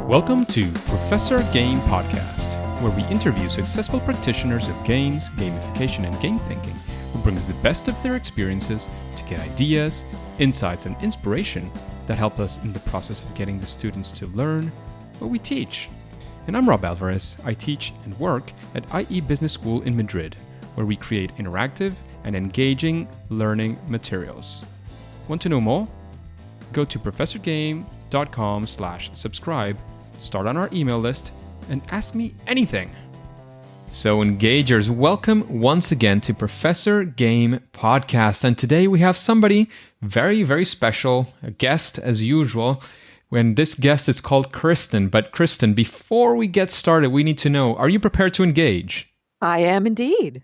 Welcome to Professor Game Podcast, where we interview successful practitioners of games, gamification, and game thinking who brings the best of their experiences to get ideas, insights, and inspiration that help us in the process of getting the students to learn what we teach. And I'm Rob Alvarez. I teach and work at IE Business School in Madrid, where we create interactive and engaging learning materials. Want to know more? Go to professorgame.com/subscribe, start on our email list, and ask me anything. So engagers, welcome once again to Professor Game Podcast. And today we have somebody very, very special, a guest as usual. When this guest is called Kristen. But Kristen, before we get started, we need to know, are you prepared to engage? I am indeed.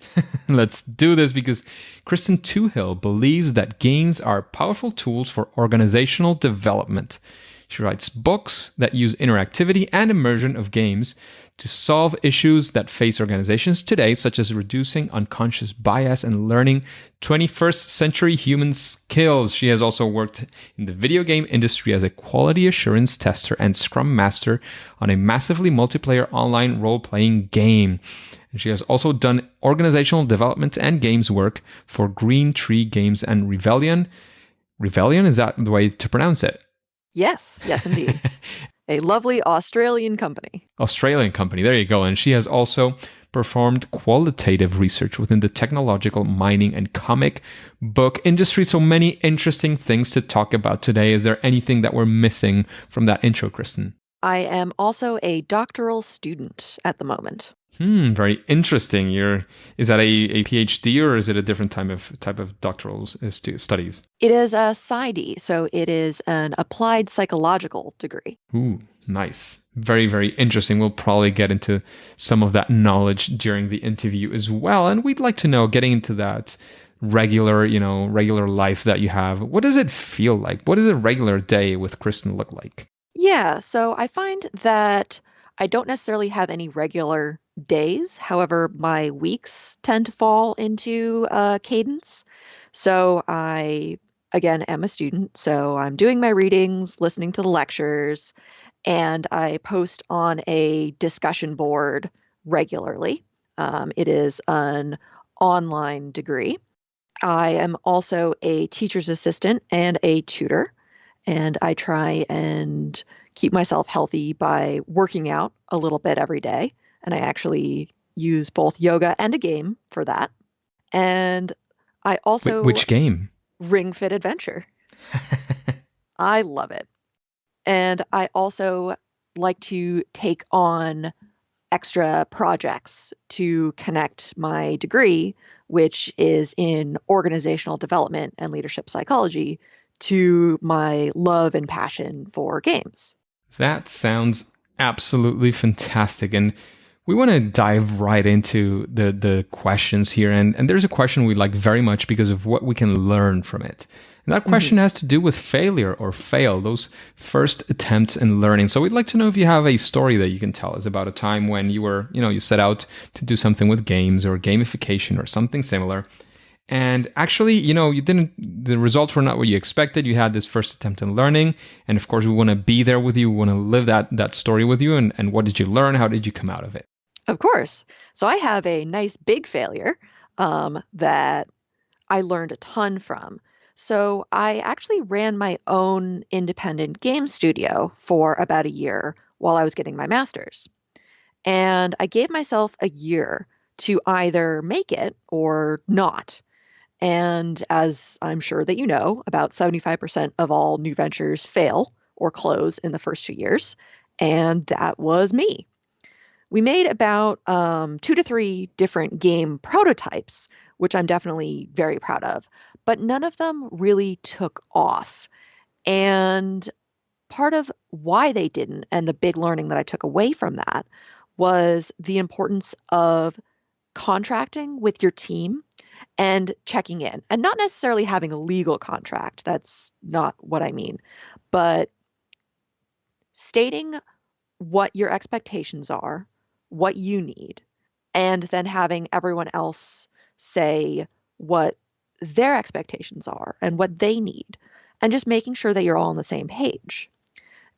Let's do this because Kristen Toohill believes that games are powerful tools for organizational development. She writes books that use interactivity and immersion of games to solve issues that face organizations today, such as reducing unconscious bias and learning 21st century human skills. She has also worked in the video game industry as a quality assurance tester and scrum master on a massively multiplayer online role-playing game. And she has also done organizational development and games work for Green Tree Games and Revelian. Revelian, is that the way to pronounce it? Yes, indeed. A lovely Australian company. Australian company, there you go. And she has also performed qualitative research within the technological, mining, and comic book industry. So many interesting things to talk about today. Is there anything that we're missing from that intro, Kristen? I am also a doctoral student at the moment. Very interesting. Is that a PhD or is it a different type of doctoral studies? It is a PsyD, so it is an applied psychological degree. Ooh, nice. Very, very interesting. We'll probably get into some of that knowledge during the interview as well. And we'd like to know, getting into that regular life that you have, what does it feel like? What does a regular day with Kristen look like? Yeah, so I find that I don't necessarily have any regular days. However, my weeks tend to fall into cadence. So I, again, am a student. So I'm doing my readings, listening to the lectures, and I post on a discussion board regularly. It is an online degree. I am also a teacher's assistant and a tutor. And I try and keep myself healthy by working out a little bit every day. And I actually use both yoga and a game for that. And I also... Which game? Ring Fit Adventure. I love it. And I also like to take on extra projects to connect my degree, which is in organizational development and leadership psychology, to my love and passion for games. That sounds absolutely fantastic. And we want to dive right into the questions here. And there's a question we like very much because of what we can learn from it. And that question has to do with failure or fail, those first attempts in learning. So we'd like to know if you have a story that you can tell us about a time when you set out to do something with games or gamification or something similar. And actually, the results were not what you expected. You had this first attempt in learning. And of course, we want to be there with you. We want to live that story with you. And what did you learn? How did you come out of it? Of course. So I have a nice big failure that I learned a ton from. So I actually ran my own independent game studio for about a year while I was getting my master's. And I gave myself a year to either make it or not. And as I'm sure that you know, about 75% of all new ventures fail or close in the first 2 years. And that was me. We made about 2 to 3 different game prototypes, which I'm definitely very proud of, but none of them really took off. And part of why they didn't, and the big learning that I took away from that, was the importance of contracting with your team and checking in, and not necessarily having a legal contract. That's not what I mean, but stating what your expectations are, what you need, and then having everyone else say what their expectations are and what they need, and just making sure that you're all on the same page.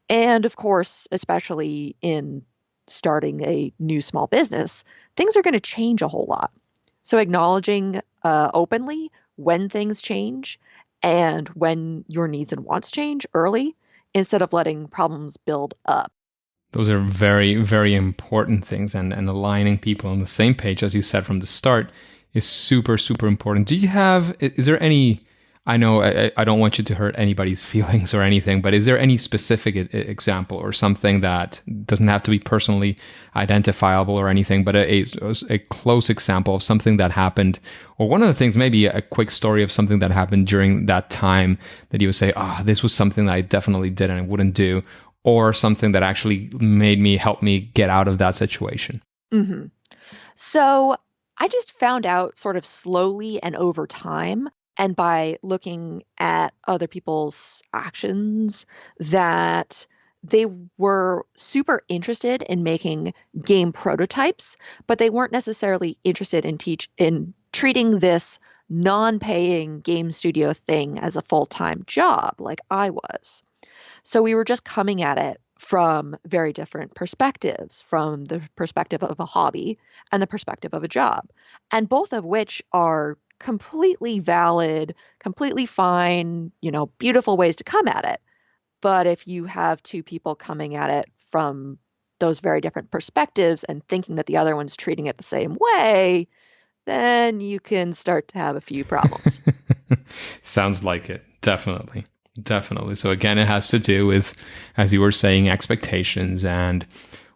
And of course, especially in starting a new small business, things are going to change a whole lot. So acknowledging openly when things change and when your needs and wants change early instead of letting problems build up. Those are very, very important things. And aligning people on the same page, as you said from the start, is super, super important. Is there any, I know I don't want you to hurt anybody's feelings or anything, but is there any specific example or something that doesn't have to be personally identifiable or anything, but a close example of something that happened, or one of the things, maybe a quick story of something that happened during that time that you would say, this was something that I definitely did and I wouldn't do, or something that actually help me get out of that situation? hmm So I just found out sort of slowly and over time, and by looking at other people's actions, that they were super interested in making game prototypes, but they weren't necessarily interested in treating this non-paying game studio thing as a full-time job like I was. So we were just coming at it from very different perspectives, from the perspective of a hobby and the perspective of a job, and both of which are completely valid, completely fine, beautiful ways to come at it. But if you have two people coming at it from those very different perspectives and thinking that the other one's treating it the same way, then you can start to have a few problems. Sounds like it. Definitely. Definitely. So again, it has to do with, as you were saying, expectations and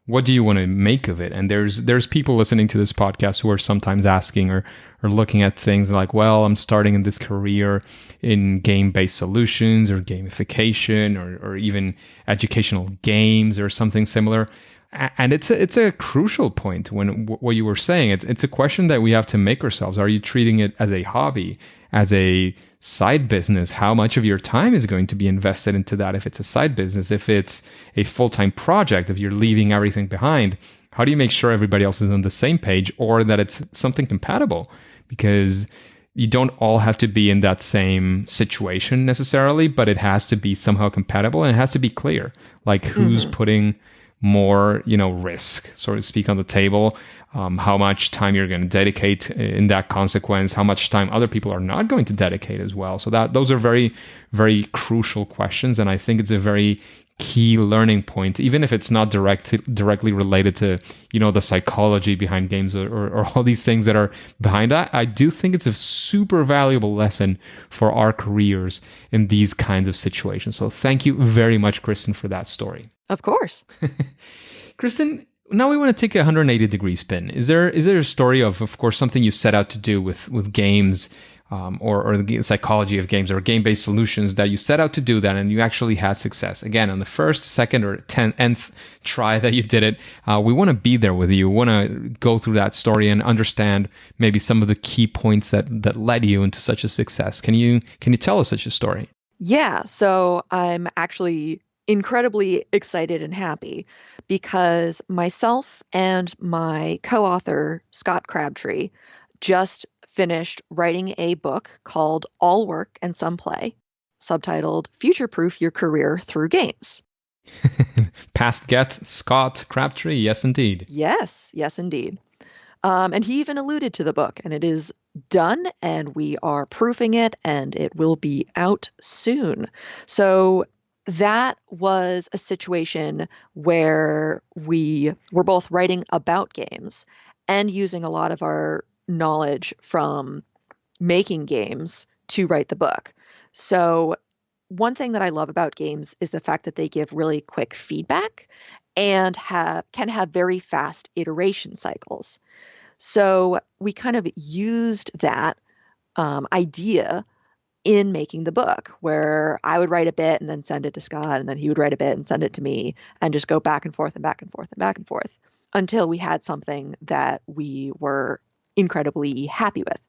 what do you want to make of it? And there's people listening to this podcast who are sometimes asking or looking at things like, well, I'm starting in this career in game-based solutions or gamification or even educational games or something similar. And it's a crucial point when what you were saying. It's a question that we have to make ourselves. Are you treating it as a hobby, as a side business? How much of your time is going to be invested into that? If it's a side business, if it's a full-time project, if you're leaving everything behind, how do you make sure everybody else is on the same page or that it's something compatible? Because you don't all have to be in that same situation necessarily, but it has to be somehow compatible and it has to be clear. Like who's putting more, risk, so to speak, on the table, how much time you're going to dedicate in that consequence, how much time other people are not going to dedicate as well. So those are very, very crucial questions. And I think it's a very key learning point, even if it's not directly related to, the psychology behind games or all these things that are behind that. I do think it's a super valuable lesson for our careers in these kinds of situations. So thank you very much, Kristen, for that story. Of course. Kristen, now we want to take a 180-degree spin. Is there a story of course, something you set out to do with games, or the psychology of games or game-based solutions that you set out to do that and you actually had success? Again, on the first, second, or 10th try that you did it, we want to be there with you. We want to go through that story and understand maybe some of the key points that led you into such a success. Can you tell us such a story? Yeah, so I'm actually incredibly excited and happy because myself and my co-author, Scott Crabtree, just finished writing a book called All Work and Some Play, subtitled Future Proof Your Career Through Games. Past guest, Scott Crabtree. Yes, indeed. Yes, indeed. And he even alluded to the book, and it is done, and we are proofing it, and it will be out soon. So that was a situation where we were both writing about games and using a lot of our knowledge from making games to write the book. So one thing that I love about games is the fact that they give really quick feedback and can have very fast iteration cycles. So we kind of used that idea in making the book, where I would write a bit and then send it to Scott, and then he would write a bit and send it to me, and just go back and forth and back and forth and back and forth until we had something that we were incredibly happy with.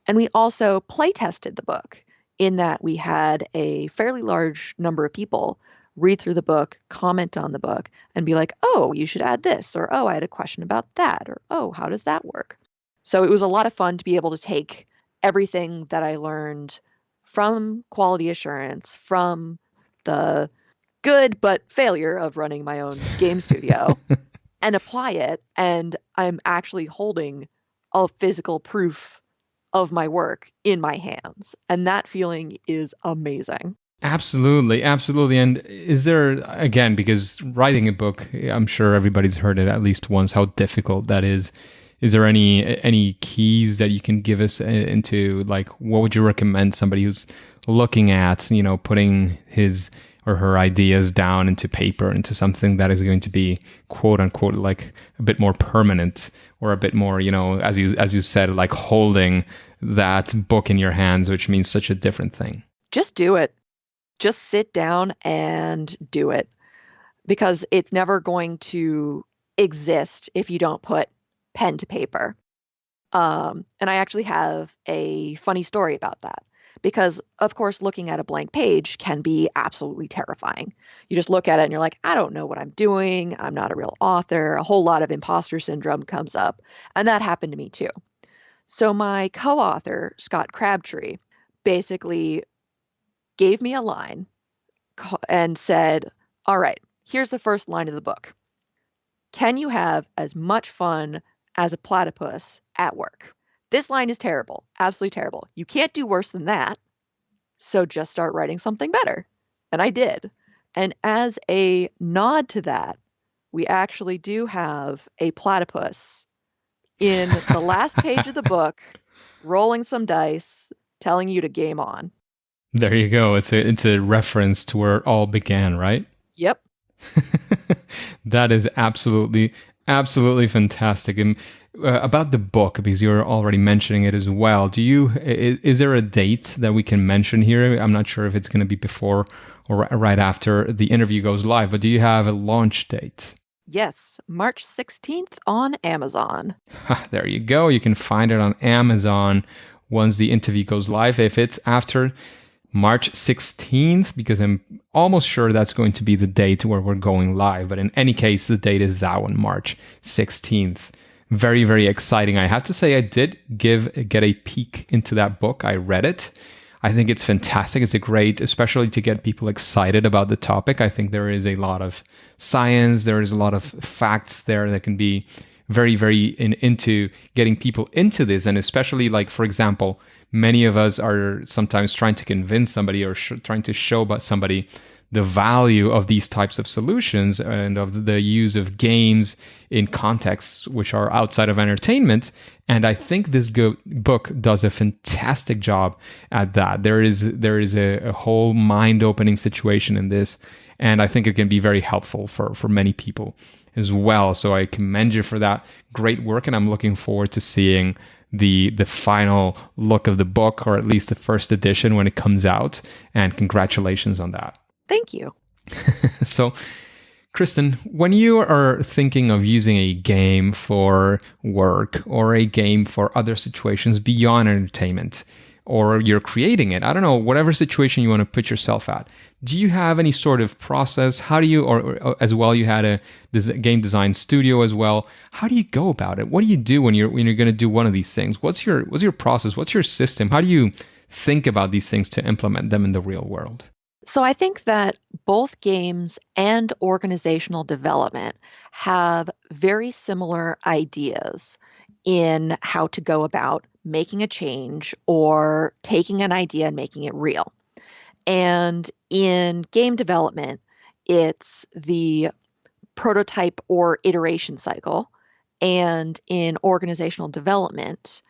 And we also play tested the book in that we had a fairly large number of people read through the book, comment on the book, and be like, oh, you should add this, or oh, I had a question about that, or oh, how does that work? So it was a lot of fun to be able to take everything that I learned from quality assurance, from the good but failure of running my own game studio and apply it. And I'm actually holding a physical proof of my work in my hands. And that feeling is amazing. Absolutely, absolutely. And is there, again, because writing a book, I'm sure everybody's heard it at least once, how difficult that is. Is there any keys that you can give us into, like, what would you recommend somebody who's looking at, putting his or her ideas down into paper, into something that is going to be quote unquote like a bit more permanent, or a bit more, as you said, like holding that book in your hands, which means such a different thing? Just do it. Just sit down and do it, because it's never going to exist if you don't put pen to paper. And I actually have a funny story about that, because of course, looking at a blank page can be absolutely terrifying. You just look at it and you're like, I don't know what I'm doing. I'm not a real author. A whole lot of imposter syndrome comes up. And that happened to me too. So my co-author, Scott Crabtree, basically gave me a line and said, all right, here's the first line of the book. Can you have as much fun as a platypus at work? This line is terrible, absolutely terrible. You can't do worse than that. So just start writing something better. And I did. And as a nod to that, we actually do have a platypus in the last page of the book, rolling some dice, telling you to game on. There you go. It's a reference to where it all began, right? Yep. That is absolutely fantastic. And about the book, because you're already mentioning it as well, is there a date that we can mention here? I'm not sure if it's going to be before or right after the interview goes live, but do you have a launch date? Yes, March 16th on Amazon. There you go. You can find it on Amazon once the interview goes live. If it's after March 16th, because I'm almost sure that's going to be the date where we're going live. But in any case, the date is that one, March 16th. Very, very exciting. I have to say, I did get a peek into that book. I read it. I think it's fantastic. It's a great, especially to get people excited about the topic. I think there is a lot of science. There is a lot of facts there that can be very, very into getting people into this. And especially, like, for example, many of us are sometimes trying to convince somebody or trying to show about somebody the value of these types of solutions and of the use of games in contexts which are outside of entertainment. And I think this book does a fantastic job at that. There is a whole mind-opening situation in this, and I think it can be very helpful for many people as well. So I commend you for that great work, and I'm looking forward to seeing the final look of the book, or at least the first edition when it comes out. And congratulations on that. Thank you. So, Kristen, when you are thinking of using a game for work or a game for other situations beyond entertainment, or you're creating it, I don't know, whatever situation you want to put yourself at, do you have any sort of process? How do you, or as well, you had a game design studio as well. How do you go about it? What do you do when you're going to do one of these things? What's your process? What's your system? How do you think about these things to implement them in the real world? So I think that both games and organizational development have very similar ideas in how to go about making a change or taking an idea and making it real. And in game development, it's the prototype or iteration cycle. And in organizational development,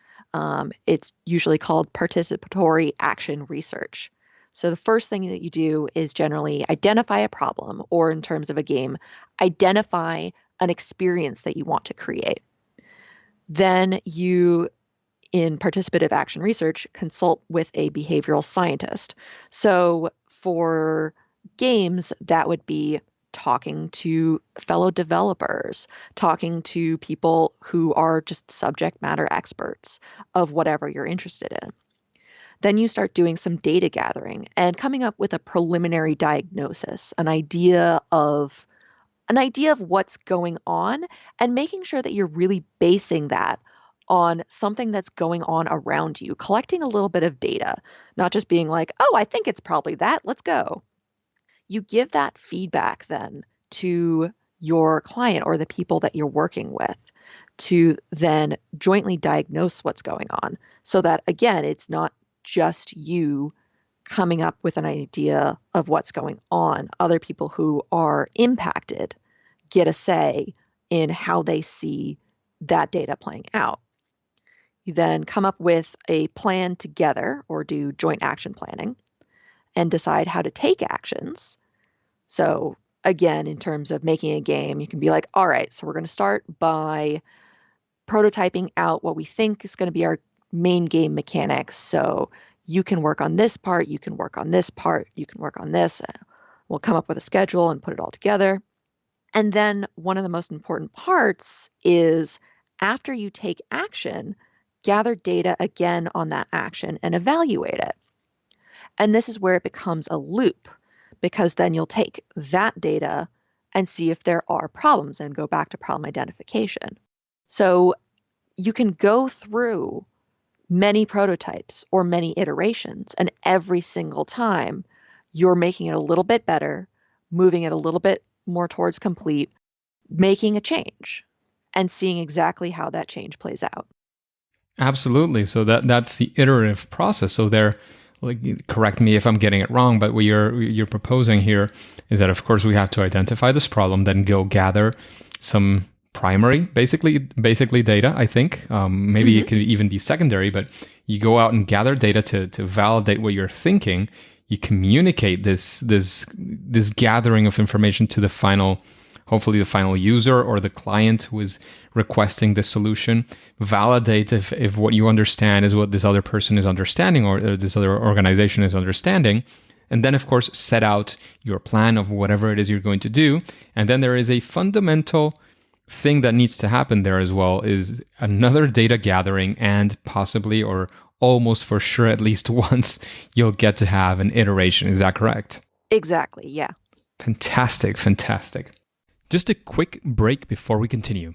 it's usually called participatory action research. So the first thing that you do is generally identify a problem, or in terms of a game, identify an experience that you want to create. Then you, in participative action research, consult with a behavioral scientist. So for games, that would be talking to fellow developers, talking to people who are just subject matter experts of whatever you're interested in. Then you start doing some data gathering and coming up with a preliminary diagnosis, an idea of what's going on, and making sure that you're really basing that on something that's going on around you, collecting a little bit of data, not just being like, oh, I think it's probably that, let's go. You give that feedback then to your client or the people that you're working with to then jointly diagnose what's going on, so that, again, it's not just you coming up with an idea of what's going on. Other people who are impacted get a say in how they see that data playing out. You then come up with a plan together or do joint action planning and decide how to take actions. So again, in terms of making a game, you can be like, all right, so we're going to start by prototyping out what we think is going to be our main game mechanics. So you can work on this part, you can work on this part, you can work on this. We'll come up with a schedule and put it all together. And then one of the most important parts is, after you take action, gather data again on that action and evaluate it. And this is where it becomes a loop, because then you'll take that data and see if there are problems and go back to problem identification. So you can go through many prototypes or many iterations, and every single time you're making it a little bit better, moving it a little bit more towards complete, making a change and seeing exactly how that change plays out. Absolutely. So that's the iterative process. So there, like, correct me if I'm getting it wrong, but what you're proposing here is that, of course, we have to identify this problem, then go gather some primary, basically data, I think. Maybe it could even be secondary, but you go out and gather data to validate what you're thinking. You communicate this gathering of information to the final, hopefully the final user or the client who is requesting the solution. Validate if what you understand is what this other person is understanding, or this other organization is understanding. And then, of course, set out your plan of whatever it is you're going to do. And then there is a fundamental thing that needs to happen there as well, is another data gathering, and possibly, or almost for sure, at least once, you'll get to have an iteration. Is that correct? Exactly, yeah. Fantastic. Just a quick break before we continue.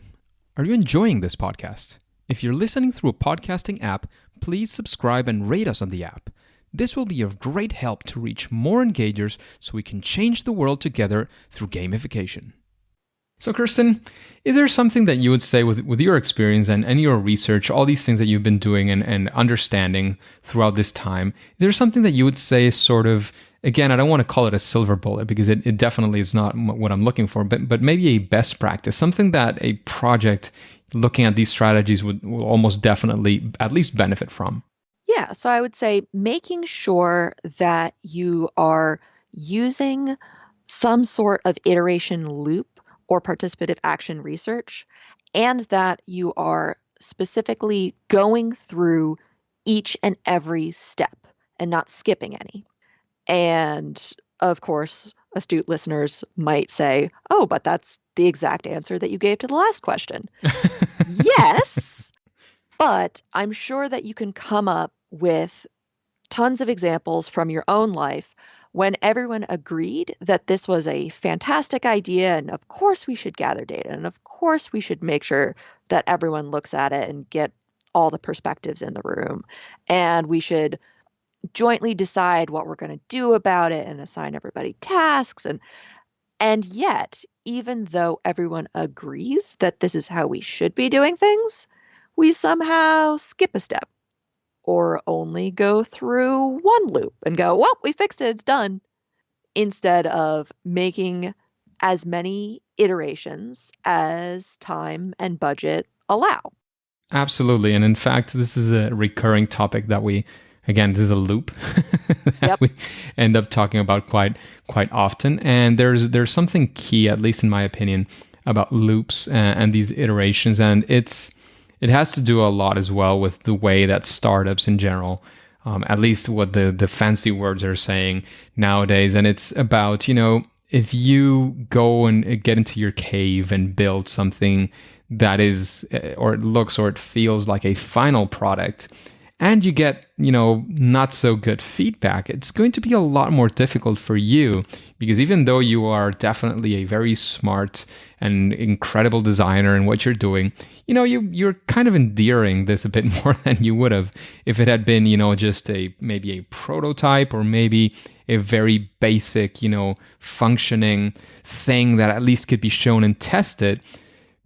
Are you enjoying this podcast? If you're listening through a podcasting app, please subscribe and rate us on the app. This will be of great help to reach more engagers so we can change the world together through gamification. So, Kristen, is there something that you would say with your experience and your research, all these things that you've been doing and understanding throughout this time, is there something that you would say is sort of, again, I don't want to call it a silver bullet because it definitely is not what I'm looking for, but maybe a best practice, something that a project looking at these strategies will almost definitely at least benefit from? Yeah, so I would say making sure that you are using some sort of iteration loop or participative action research, and that you are specifically going through each and every step and not skipping any. And of course, astute listeners might say, oh, but that's the exact answer that you gave to the last question. Yes, but I'm sure that you can come up with tons of examples from your own life when everyone agreed that this was a fantastic idea, and of course we should gather data, and of course we should make sure that everyone looks at it and get all the perspectives in the room, and we should jointly decide what we're going to do about it and assign everybody tasks. And yet, even though everyone agrees that this is how we should be doing things, we somehow skip a step, or only go through one loop and go, well, we fixed it, it's done, instead of making as many iterations as time and budget allow. Absolutely. And in fact, this is a recurring topic that this is a loop that we end up talking about quite often. And there's something key, at least in my opinion, about loops and these iterations. And it has to do a lot as well with the way that startups in general, at least what the fancy words are saying nowadays. And it's about, if you go and get into your cave and build something that is, or it looks or it feels like a final product, and you get, not so good feedback, it's going to be a lot more difficult for you, because even though you are definitely a very smart and incredible designer in what you're doing, you're kind of endearing this a bit more than you would have if it had been, just maybe a prototype, or maybe a very basic, functioning thing that at least could be shown and tested,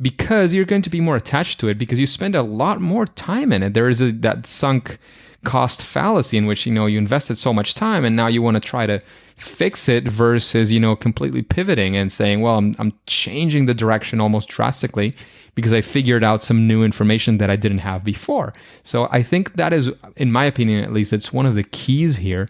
because you're going to be more attached to it because you spend a lot more time in it. There is that sunk cost fallacy in which, you invested so much time and now you want to try to fix it versus, completely pivoting and saying, well, I'm changing the direction almost drastically because I figured out some new information that I didn't have before. So I think that is, in my opinion, at least, it's one of the keys here,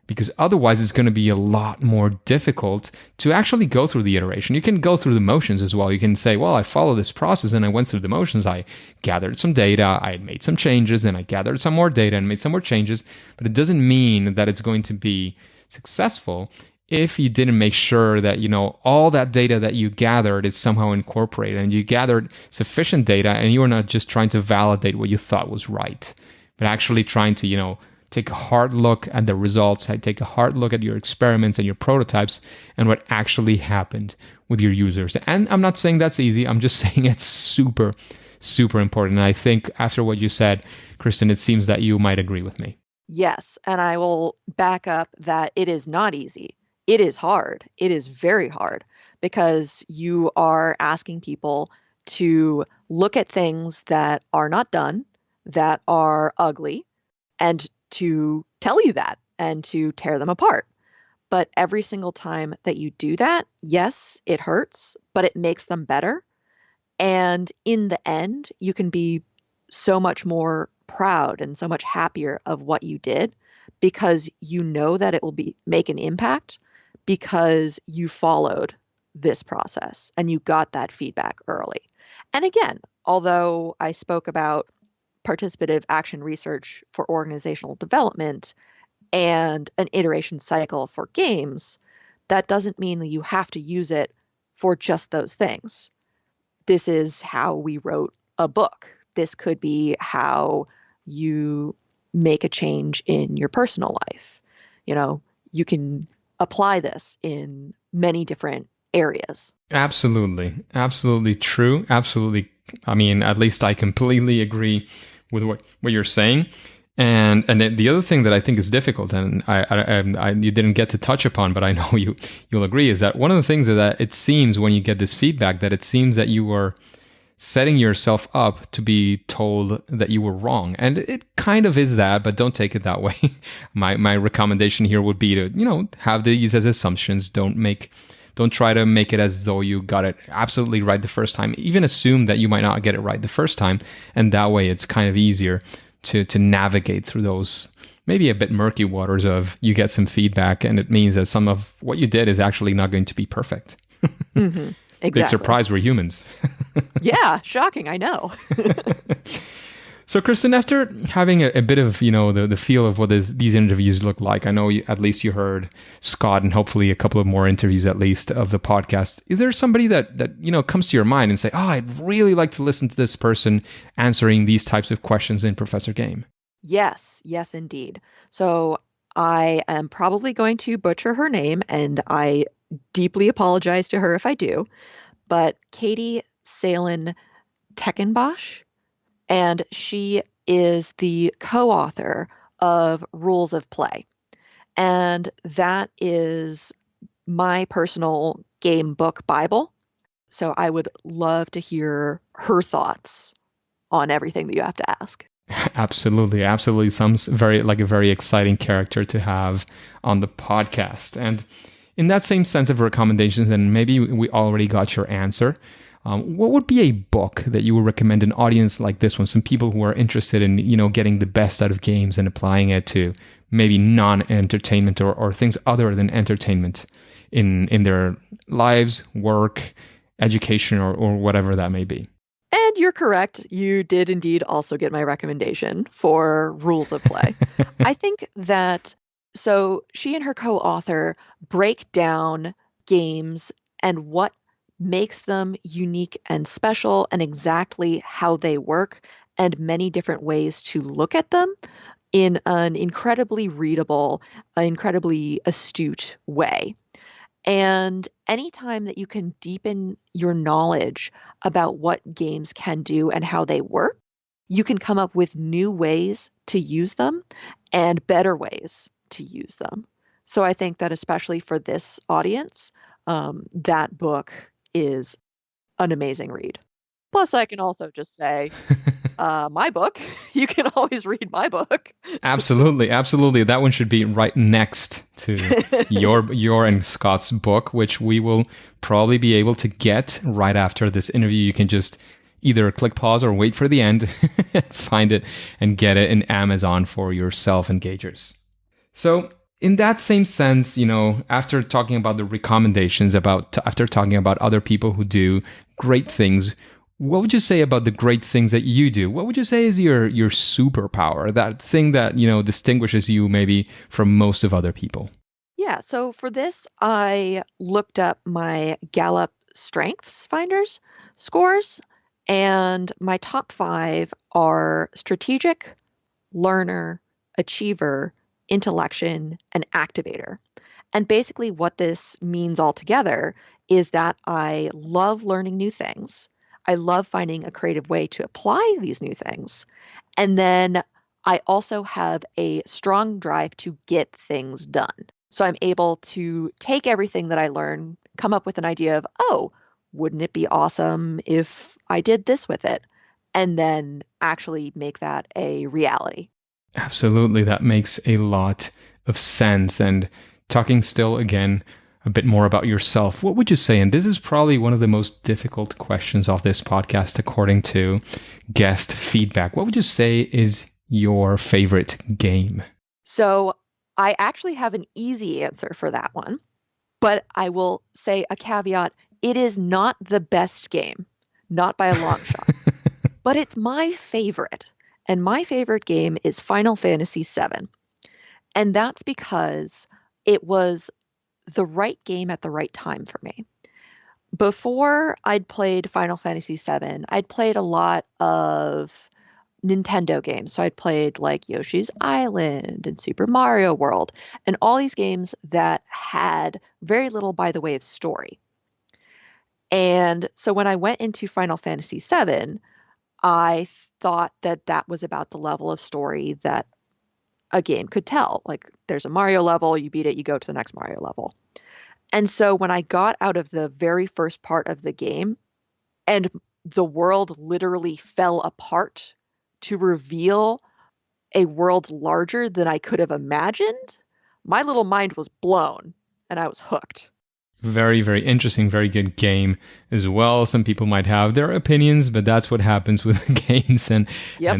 because otherwise it's going to be a lot more difficult to actually go through the iteration. You can go through the motions as well. You can say, well, I followed this process and I went through the motions. I gathered some data, I made some changes, and I gathered some more data and made some more changes. But it doesn't mean that it's going to be successful if you didn't make sure that, all that data that you gathered is somehow incorporated and you gathered sufficient data and you are not just trying to validate what you thought was right, but actually trying to, take a hard look at the results, take a hard look at your experiments and your prototypes and what actually happened with your users. And I'm not saying that's easy. I'm just saying it's super, super important. And I think after what you said, Kristen, it seems that you might agree with me. Yes, and I will back up that it is not easy. It is hard. It is very hard because you are asking people to look at things that are not done, that are ugly, and to tell you that and to tear them apart. But every single time that you do that, yes, it hurts, but it makes them better. And in the end, you can be so much more proud and so much happier of what you did because you know that it will make an impact because you followed this process and you got that feedback early. And again, although I spoke about participative action research for organizational development and an iteration cycle for games, that doesn't mean that you have to use it for just those things. This is how we wrote a book. This could be how you make a change in your personal life. You can apply this in many different areas. Absolutely. Absolutely true. Absolutely. I mean, at least I completely agree with what you're saying. And the other thing that I think is difficult, and I you didn't get to touch upon, but I know you'll agree, is that one of the things is that it seems when you get this feedback that it seems that you are setting yourself up to be told that you were wrong. And it kind of is that, but don't take it that way. My recommendation here would be to, have these as assumptions. Don't try to make it as though you got it absolutely right the first time. Even assume that you might not get it right the first time. And that way it's kind of easier to navigate through those maybe a bit murky waters of you get some feedback and it means that some of what you did is actually not going to be perfect. Mm-hmm. Exactly. Big surprise, we're humans. Yeah, shocking, I know. So, Kristen, after having a bit of, the feel of what these interviews look like, I know at least you heard Scott and hopefully a couple of more interviews at least of the podcast. Is there somebody that comes to your mind and say, oh, I'd really like to listen to this person answering these types of questions in Professor Game? Yes, indeed. So I am probably going to butcher her name, and I deeply apologize to her if I do, but Katie Salen Teckenbosch, and she is the co-author of Rules of Play. And that is my personal game book Bible. So I would love to hear her thoughts on everything that you have to ask. Absolutely. Absolutely. Sounds a very exciting character to have on the podcast. And in that same sense of recommendations, and maybe we already got your answer, what would be a book that you would recommend an audience like this one, some people who are interested in, getting the best out of games and applying it to maybe non-entertainment or things other than entertainment in their lives, work, education, or whatever that may be? And you're correct. You did indeed also get my recommendation for Rules of Play. I think that, so she and her co-author break down games and what makes them unique and special and exactly how they work and many different ways to look at them in an incredibly readable, incredibly astute way. And anytime that you can deepen your knowledge about what games can do and how they work, you can come up with new ways to use them and better ways to use them. So I think that especially for this audience, that book is an amazing read. Plus, I can also just say, my book. You can always read my book. Absolutely, absolutely. That one should be right next to your and Scott's book, which we will probably be able to get right after this interview. You can just either click pause or wait for the end, find it, and get it in Amazon for your self-engagers. So in that same sense, after talking about the recommendations, after talking about other people who do great things, what would you say about the great things that you do? What would you say is your superpower, that thing that, distinguishes you maybe from most of other people? Yeah, so for this, I looked up my Gallup Strengths Finders scores, and my top 5 are strategic, learner, achiever, intellection, and activator. And basically what this means altogether is that I love learning new things. I love finding a creative way to apply these new things. And then I also have a strong drive to get things done. So I'm able to take everything that I learn, come up with an idea of, oh, wouldn't it be awesome if I did this with it? And then actually make that a reality. Absolutely. That makes a lot of sense. And talking still again a bit more about yourself, what would you say? And this is probably one of the most difficult questions of this podcast, according to guest feedback. What would you say is your favorite game? So I actually have an easy answer for that one, but I will say a caveat. It is not the best game, not by a long shot, but it's my favorite. And my favorite game is Final Fantasy VII. And that's because it was the right game at the right time for me. Before I'd played Final Fantasy VII, I'd played a lot of Nintendo games. So I'd played like Yoshi's Island and Super Mario World and all these games that had very little by the way of story. And so when I went into Final Fantasy VII, I thought that that was about the level of story that a game could tell. Like there's a Mario level, you beat it, you go to the next Mario level. And so when I got out of the very first part of the game and the world literally fell apart to reveal a world larger than I could have imagined, my little mind was blown and I was hooked. Very, very interesting, very good game as well. Some people might have their opinions, but that's what happens with games and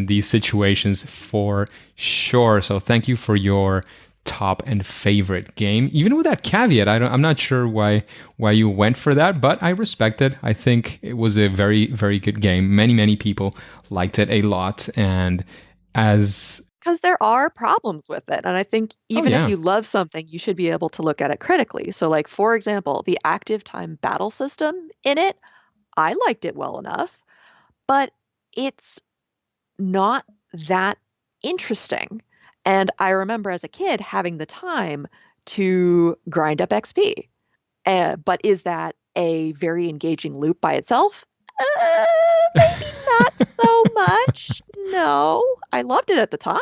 these situations for sure. So thank you for your top and favorite game. Even with that caveat, I'm not sure why you went for that, but I respect it. I think it was a very, very good game. Many people liked it a lot, and because there are problems with it. And I think even if you love something, you should be able to look at it critically. So like, for example, the active time battle system in it, I liked it well enough, but it's not that interesting. And I remember as a kid having the time to grind up XP. But is that a very engaging loop by itself? Maybe not so much. No, I loved it at the time.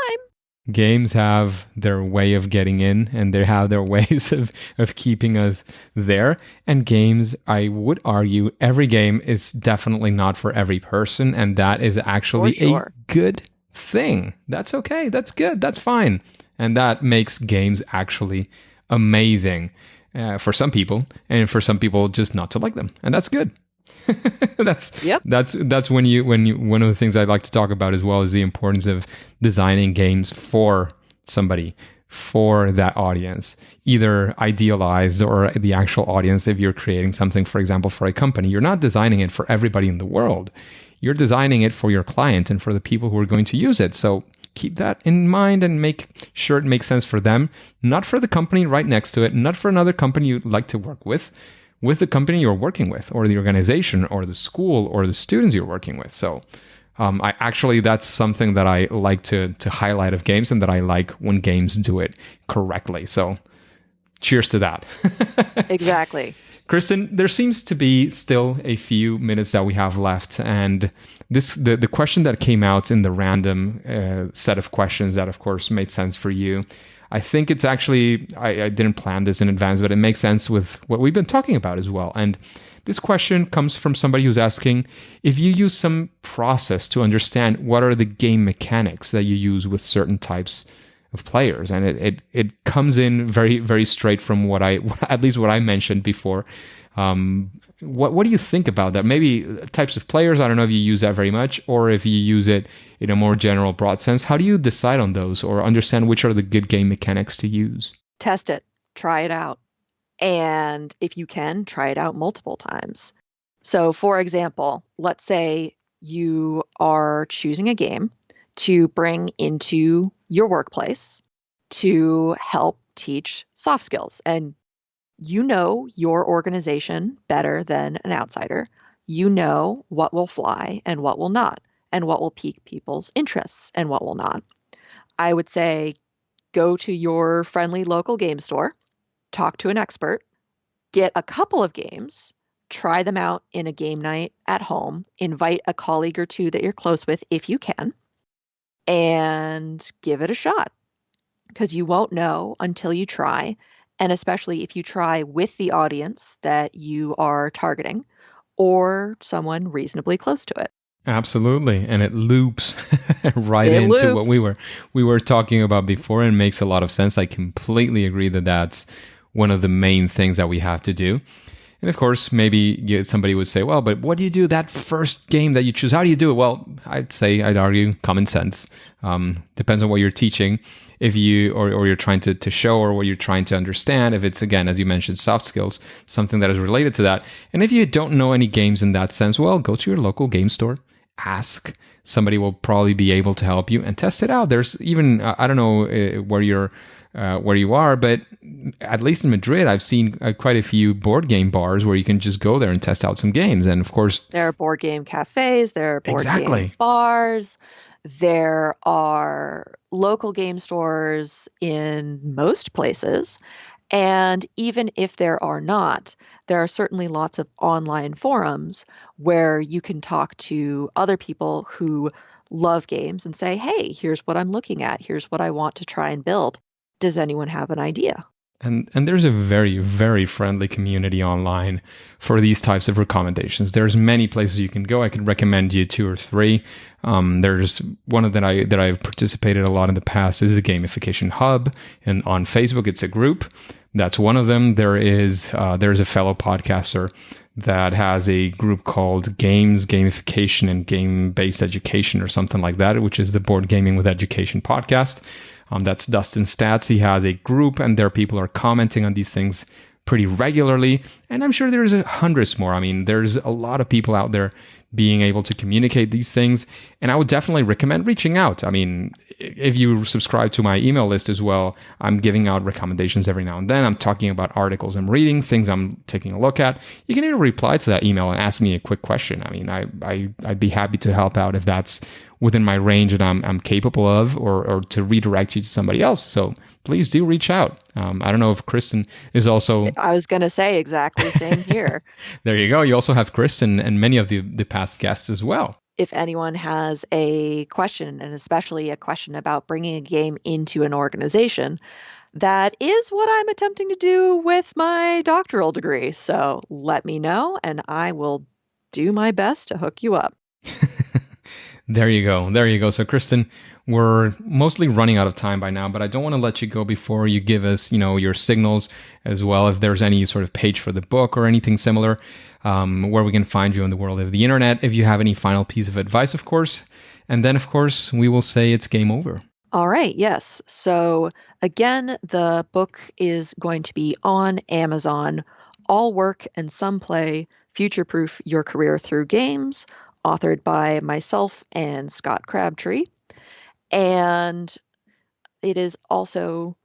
Games have their way of getting in, and they have their ways of keeping us there. And games, I would argue, every game is definitely not for every person, and that is actually a good thing. That's okay. That's good. That's fine. And that makes games actually amazing for some people, and for some people just not to like them. And that's good. That's when you one of the things I like to talk about as well is the importance of designing games for somebody, for that audience, either idealized or the actual audience. If you're creating something, for example, for a company, you're not designing it for everybody in the world. You're designing it for your client and for the people who are going to use it. So keep that in mind and make sure it makes sense for them, not for the company right next to it, not for another company you'd like to work with the company you're working with, or the organization, or the school, or the students you're working with. So that's something that I like to highlight of games, and that I like when games do it correctly. So cheers to that. Exactly. Kristen, there seems to be still a few minutes that we have left, and the question that came out in the random set of questions that, of course, made sense for you. I think it's actually, I didn't plan this in advance, but it makes sense with what we've been talking about as well. And this question comes from somebody who's asking if you use some process to understand what are the game mechanics that you use with certain types of players. And it comes in very, very straight from what at least what I mentioned before. What do you think about that? Maybe types of players, I don't know if you use that very much or if you use it in a more general, broad sense. How do you decide on those or understand which are the good game mechanics to use? Test it, try it out. And if you can, try it out multiple times. So, for example, let's say you are choosing a game to bring into your workplace to help teach soft skills. And you know your organization better than an outsider. You know what will fly and what will not, and what will pique people's interests and what will not. I would say go to your friendly local game store, talk to an expert, get a couple of games, try them out in a game night at home, invite a colleague or two that you're close with if you can, and give it a shot. Because you won't know until you try. And especially if you try with the audience that you are targeting or someone reasonably close to it. Absolutely. And it loops into loops. what we were talking about before, and makes a lot of sense. I completely agree that that's one of the main things that we have to do. And of course, maybe somebody would say, well, but what do you do that first game that you choose? How do you do it? Well, I'd argue common sense. Depends on what you're teaching. If you, or you're trying to show, or what you're trying to understand, if it's, again, as you mentioned, soft skills, something that is related to that. And if you don't know any games in that sense, well, go to your local game store, ask. Somebody will probably be able to help you and test it out. There's even, I don't know where you are, but at least in Madrid, I've seen quite a few board game bars where you can just go there and test out some games. And of course, there are board game cafes, there are board game bars, there are local game stores in most places. And even if there are not, there are certainly lots of online forums where you can talk to other people who love games and say, hey, here's what I'm looking at. Here's what I want to try and build. Does anyone have an idea? And there's a very, very friendly community online for these types of recommendations. There's many places you can go. I can recommend you 2 or 3. There's one that I've participated a lot in the past is the Gamification Hub, and on Facebook it's a group. That's one of them. There's a fellow podcaster that has a group called Games, Gamification, and Game-Based Education, or something like that, which is the Board Gaming with Education podcast. That's Dustin Stats. He has a group, and there people are commenting on these things pretty regularly. And I'm sure there's hundreds more. I mean, there's a lot of people out there being able to communicate these things. And I would definitely recommend reaching out. I mean, if you subscribe to my email list as well, I'm giving out recommendations every now and then. I'm talking about articles I'm reading, things I'm taking a look at. You can even reply to that email and ask me a quick question. I mean, I'd be happy to help out if that's within my range and I'm capable of, or to redirect you to somebody else. So please do reach out. I don't know if Kristen is also... I was going to say exactly same here. There you go. You also have Kristen and many of the past guests as well. If anyone has a question, and especially a question about bringing a game into an organization, that is what I'm attempting to do with my doctoral degree. So let me know, and I will do my best to hook you up. There you go. There you go. So, Kristen, we're mostly running out of time by now, but I don't want to let you go before you give us, your signals as well. If there's any sort of page for the book or anything similar, where we can find you in the world of the internet. If you have any final piece of advice, of course. And then, of course, we will say it's game over. All right. Yes. So again, the book is going to be on Amazon. All Work and Some Play, Future-Proof Your Career Through Games, authored by myself and Scott Crabtree. And it is also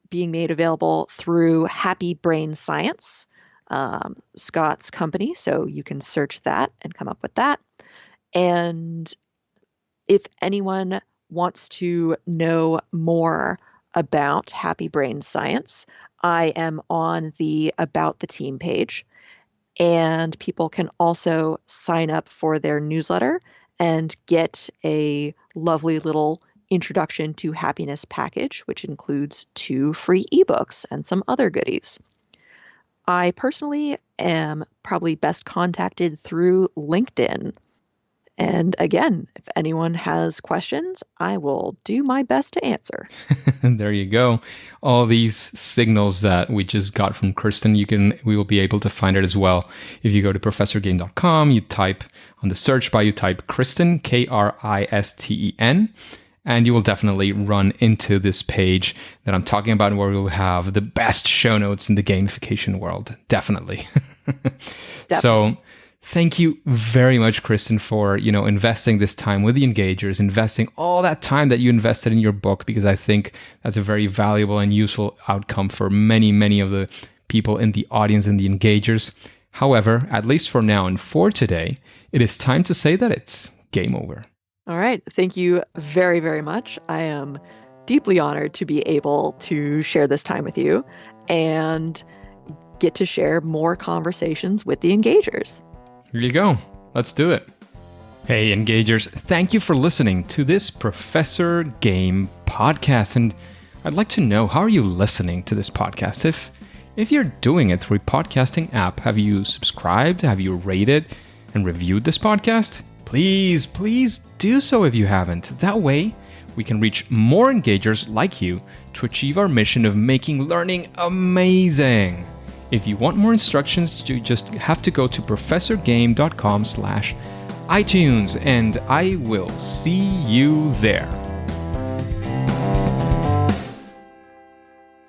being made available through Happy Brain Science, Scott's company. So you can search that and come up with that. And if anyone wants to know more about Happy Brain Science, I am on the About the Team page. And people can also sign up for their newsletter and get a lovely little Introduction to Happiness package, which includes 2 free ebooks and some other goodies. I personally am probably best contacted through LinkedIn. And again, if anyone has questions, I will do my best to answer. There you go. All these signals that we just got from Kristen, we will be able to find it as well. If you go to professorgame.com, you type on the search bar, you type Kristen, Kristen, and you will definitely run into this page that I'm talking about, where we'll have the best show notes in the gamification world. Definitely. So thank you very much, Kristen, for, investing this time with the engagers, investing all that time that you invested in your book, because I think that's a very valuable and useful outcome for many, many of the people in the audience and the engagers. However, at least for now and for today, it is time to say that it's game over. All right. Thank you very, very much. I am deeply honored to be able to share this time with you and get to share more conversations with the engagers. Here you go. Let's do it. Hey, engagers. Thank you for listening to this Professor Game podcast. And I'd like to know, how are you listening to this podcast? If you're doing it through a podcasting app, have you subscribed? Have you rated and reviewed this podcast? Please do so if you haven't. That way, we can reach more engagers like you to achieve our mission of making learning amazing. If you want more instructions, you just have to go to professorgame.com/iTunes, and I will see you there.